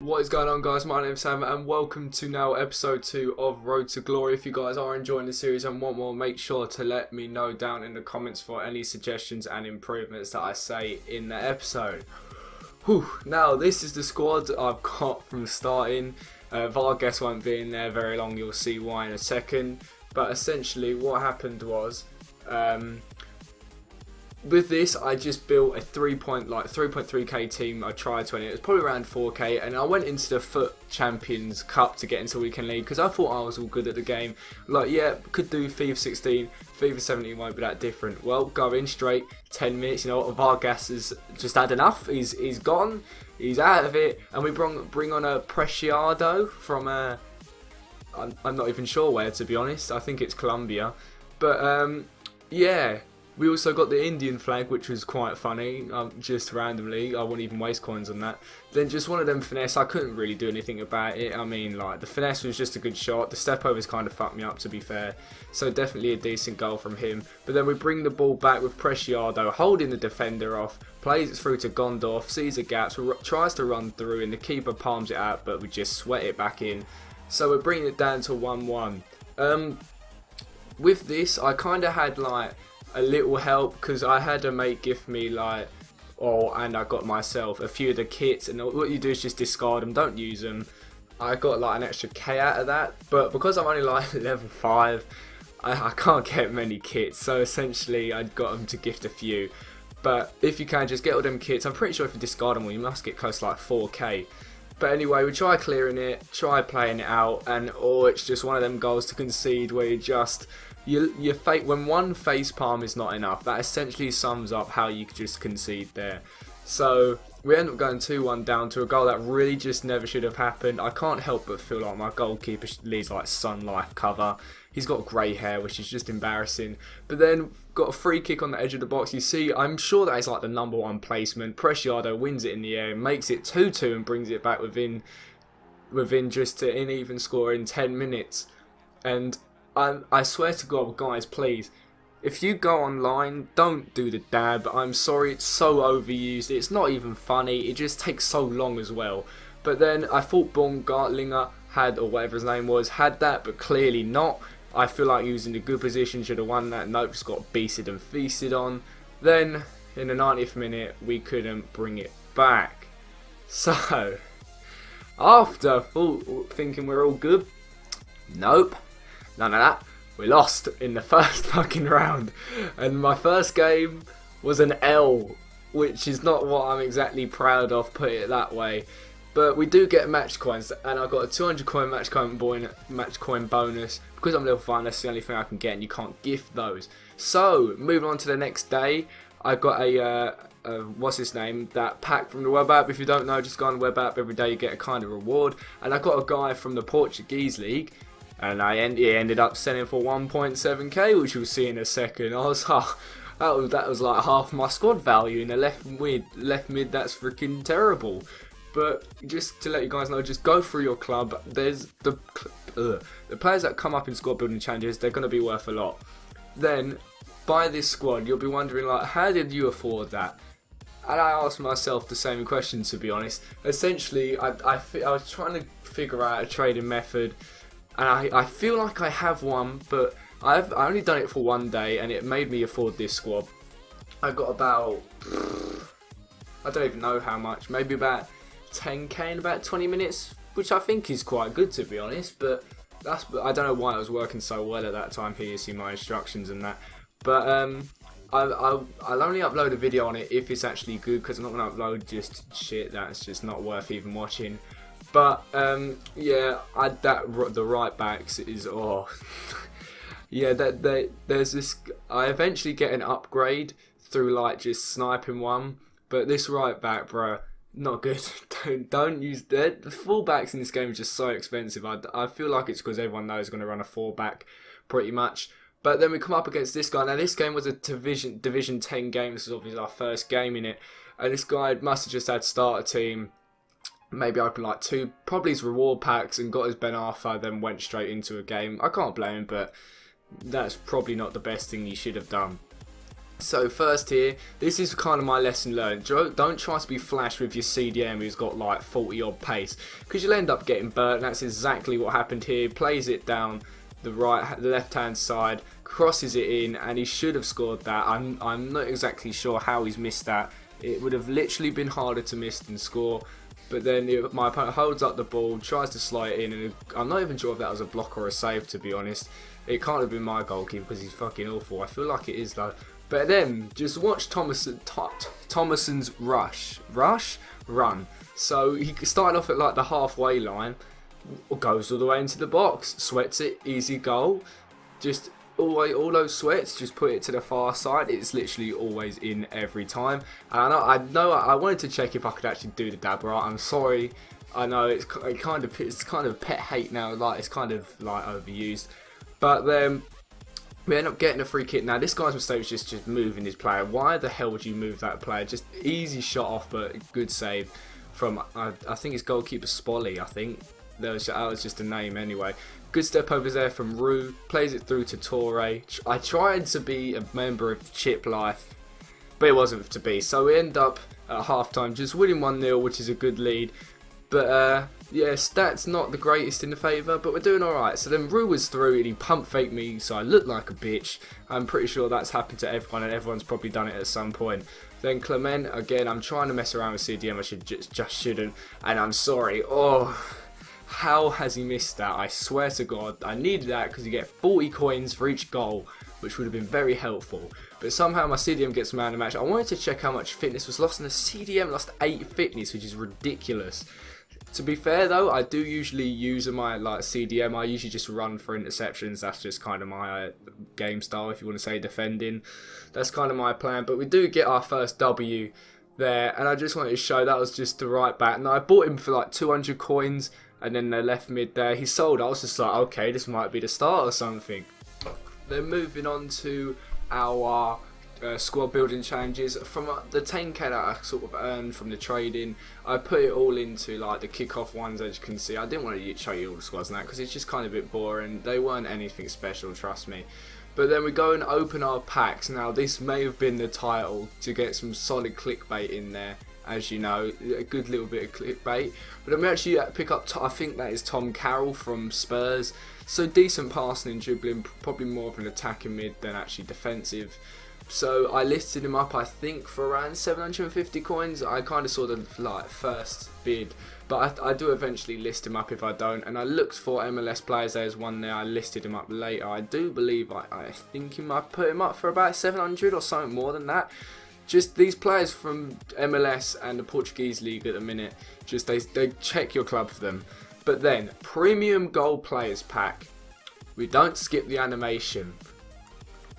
What is going on, guys? My name is Sam and welcome to now episode 2 of Road to Glory. If you guys are enjoying the series and want more, make sure to let me know down in the comments for any suggestions and improvements that I say in the episode. Now this is the squad I've got from starting. Vargas won't be in there very long, you'll see why in a second. But essentially what happened was, with this, I just built a 3.3k team. I tried to, and it was probably around 4k, and I went into the FUT Champions Cup to get into Weekend League because I thought I was all good at the game. Like, yeah, could do FIFA 16, FIFA 17 won't be that different. Well, go in straight 10 minutes. You know what? Vargas has just had enough. He's gone. He's out of it, and we bring on a Preciado from I'm not even sure where, to be honest. I think it's Colombia, but yeah. We also got the Indian flag, which was quite funny, just randomly. I wouldn't even waste coins on that. Then just one of them finesse, I couldn't really do anything about it. I mean, like, the finesse was just a good shot. The step overs kind of fucked me up, to be fair. So definitely a decent goal from him. But then we bring the ball back with Preciado, holding the defender off, plays it through to Gondorf, sees the gaps, tries to run through, and the keeper palms it out, but we just sweat it back in. So we're bringing it down to 1-1. With this, I kind of had, like, a little help because I had a mate give me and I got myself a few of the kits, and what you do is just discard them, don't use them. I got like an extra K out of that, but because I'm only like level 5, I can't get many kits, so essentially I got them to gift a few. But if you can, just get all them kits. I'm pretty sure if you discard them all, you must get close to like 4k. But anyway, we try clearing it, try playing it out, and it's just one of them goals to concede where when one face palm is not enough. That essentially sums up how you just concede there. So we end up going 2-1 down to a goal that really just never should have happened. I can't help but feel like my goalkeeper leads like Sun Life cover. He's got grey hair, which is just embarrassing. But then got a free kick on the edge of the box. You see, I'm sure that is like the number 1 placement. Preciado wins it in the air, makes it 2-2 and brings it back within just an even score in 10 minutes. And I swear to God, guys, please, if you go online, don't do the dab. I'm sorry, it's so overused. It's not even funny. It just takes so long as well. But then I thought Baumgartlinger had, or whatever his name was, had that, but clearly not. I feel like he was in a good position, should have won that. Nope, just got beasted and feasted on. Then, in the 90th minute, we couldn't bring it back. So, after thinking we're all good, nope. None of that. We lost in the first fucking round. And my first game was an L, which is not what I'm exactly proud of, put it that way. But we do get match coins, and I got a 200 coin match coin bonus. Because I'm level 5, that's the only thing I can get, and you can't gift those. So, moving on to the next day, I got that pack from the web app. If you don't know, just go on the web app. Every day you get a kind of reward. And I got a guy from the Portuguese league. And he ended up selling for 1.7k, which you'll see in a second. I was that was like half my squad value in the left mid. That's freaking terrible. But just to let you guys know, just go through your club. There's the players that come up in squad building challenges. They're going to be worth a lot. Then buy this squad. You'll be wondering, like, how did you afford that? And I asked myself the same question, to be honest. Essentially, I was trying to figure out a trading method. And I feel like I have one, but I only done it for one day, and it made me afford this squad. I got about, I don't even know how much, maybe about 10k in about 20 minutes, which I think is quite good, to be honest. But I don't know why it was working so well at that time. Here you see my instructions and that. But I'll only upload a video on it if it's actually good, because I'm not going to upload just shit that's just not worth even watching. But yeah, the right backs is yeah. There's this. I eventually get an upgrade through like just sniping one, but this right back, bro, not good. Don't use that. The fullbacks in this game are just so expensive. I feel like it's because everyone knows going to run a 4-back pretty much. But then we come up against this guy. Now this game was a Division 10 game. This is obviously our first game in it, and this guy must have just had starter team. Maybe opened like 2, probably his reward packs, and got his Ben Arthur, then went straight into a game. I can't blame him, but that's probably not the best thing he should have done. So first here, this is kind of my lesson learned. Don't try to be flash with your CDM who's got like 40 odd pace, because you'll end up getting burnt. And that's exactly what happened here. Plays it down the left hand side, crosses it in, and he should have scored that. I'm not exactly sure how he's missed that. It would have literally been harder to miss than score. But then my opponent holds up the ball, tries to slide it in, and I'm not even sure if that was a block or a save, to be honest. It can't have been my goalkeeper because he's fucking awful. I feel like it is though. But then, just watch Thomason's run. So he started off at like the halfway line, goes all the way into the box, sweats it, easy goal. Just all those sweats, just put it to the far side. It's literally always in every time. And I know I wanted to check if I could actually do the dab right. I'm sorry. I know it's kind of pet hate now. Like it's kind of like overused. But then we end up getting a free kick. Now this guy's mistake was just moving his player. Why the hell would you move that player? Just easy shot off, but good save from I think it's goalkeeper Spolly. I think that was just a name anyway. Good step over there from Rue. Plays it through to Torre. I tried to be a member of Chip Life, but it wasn't to be. So we end up at half time just winning 1-0, which is a good lead. But yeah, stats not the greatest in the favour, but we're doing alright. So then Rue was through and he pump faked me, so I looked like a bitch. I'm pretty sure that's happened to everyone, and everyone's probably done it at some point. Then Clement, again, I'm trying to mess around with CDM, I just shouldn't, and I'm sorry. Oh, how has he missed that? I swear to God, I needed that because you get 40 coins for each goal, which would have been very helpful. But somehow my CDM gets man of the match. I wanted to check how much fitness was lost, and the CDM lost 8 fitness, which is ridiculous. To be fair though, I do usually use my CDM. I usually just run for interceptions. That's just kind of my game style, if you want to say defending. That's kind of my plan. But we do get our first W there, and I just wanted to show that was just the right back. Now I bought him for like 200 coins, and then the left mid there, he sold. I was just like, okay, this might be the start or something. Then moving on to our squad building challenges. From the 10k that I sort of earned from the trading, I put it all into like the kickoff ones. As you can see, I didn't want to show you all the squads and that because it's just kind of a bit boring. They weren't anything special, trust me. But then we go and open our packs. Now this may have been the title to get some solid clickbait in there, as you know, a good little bit of clickbait. But then we actually pick up, I think that is Tom Carroll from Spurs. So decent passing and dribbling, probably more of an attacking mid than actually defensive. So I listed him up, I think, for around 750 coins. I kind of saw the first bid, but I do eventually list him up if I don't. And I looked for MLS players. There's one there. I listed him up later. I do believe I think I put him up for about 700 or something more than that. Just these players from MLS and the Portuguese league at the minute, just they check your club for them. But then premium gold players pack. We don't skip the animation.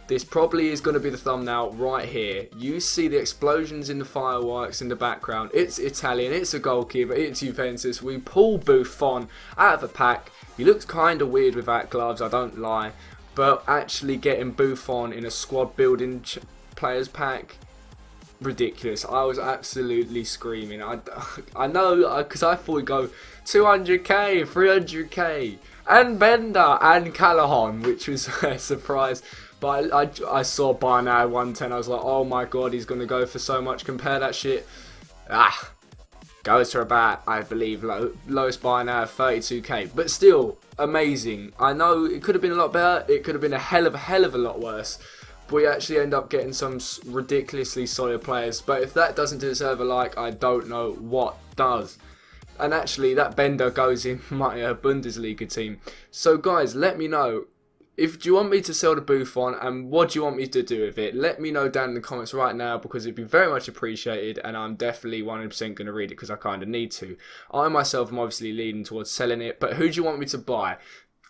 This probably is going to be the thumbnail right here. You see the explosions in the fireworks in the background. It's Italian, it's a goalkeeper, it's Juventus. We pull Buffon out of the pack. He looks kind of weird without gloves, I don't lie. But actually getting Buffon in a squad building players pack, ridiculous. I was absolutely screaming. I know, because I thought we'd go 200k, 300k, and Bender, and Callahan, which was a surprise. But I saw Barnard 110. I was like, oh my god, he's going to go for so much. Compare that shit. Goes to about, I believe, lowest Barnard 32k. But still, amazing. I know it could have been a lot better. It could have been a hell of a lot worse. But we actually end up getting some ridiculously solid players. But if that doesn't deserve a like, I don't know what does. And actually, that Bender goes in my Bundesliga team. So guys, let me know. Do you want me to sell the Buffon, and what do you want me to do with it? Let me know down in the comments right now, because it'd be very much appreciated, and I'm definitely 100% going to read it because I kind of need to. I myself am obviously leaning towards selling it, but who do you want me to buy?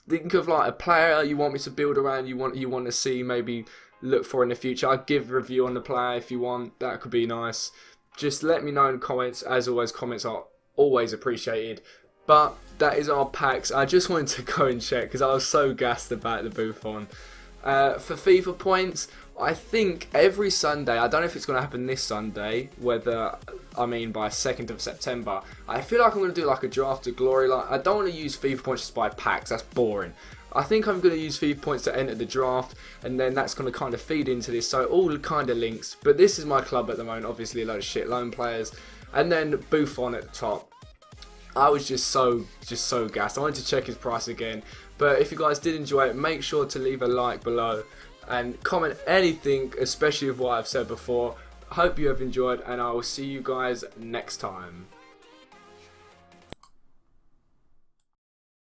Think of like a player you want me to build around, you want to see, maybe look for in the future. I'll give a review on the player if you want. That could be nice. Just let me know in the comments. As always, comments are always appreciated. But that is our packs. I just wanted to go and check because I was so gassed about the Buffon. For FIFA points, I think every Sunday, I don't know if it's going to happen this Sunday, by 2nd of September, I feel like I'm going to do like a draft of glory. Like, I don't want to use FIFA points just by packs, that's boring. I think I'm going to use FIFA points to enter the draft, and then that's going to kind of feed into this, so all kind of links. But this is my club at the moment, obviously a load of shit loan players, and then Buffon at the top. I was just so gassed. I wanted to check his price again, but if you guys did enjoy it, make sure to leave a like below and comment anything, especially of what I've said before. Hope you have enjoyed, and I will see you guys next time.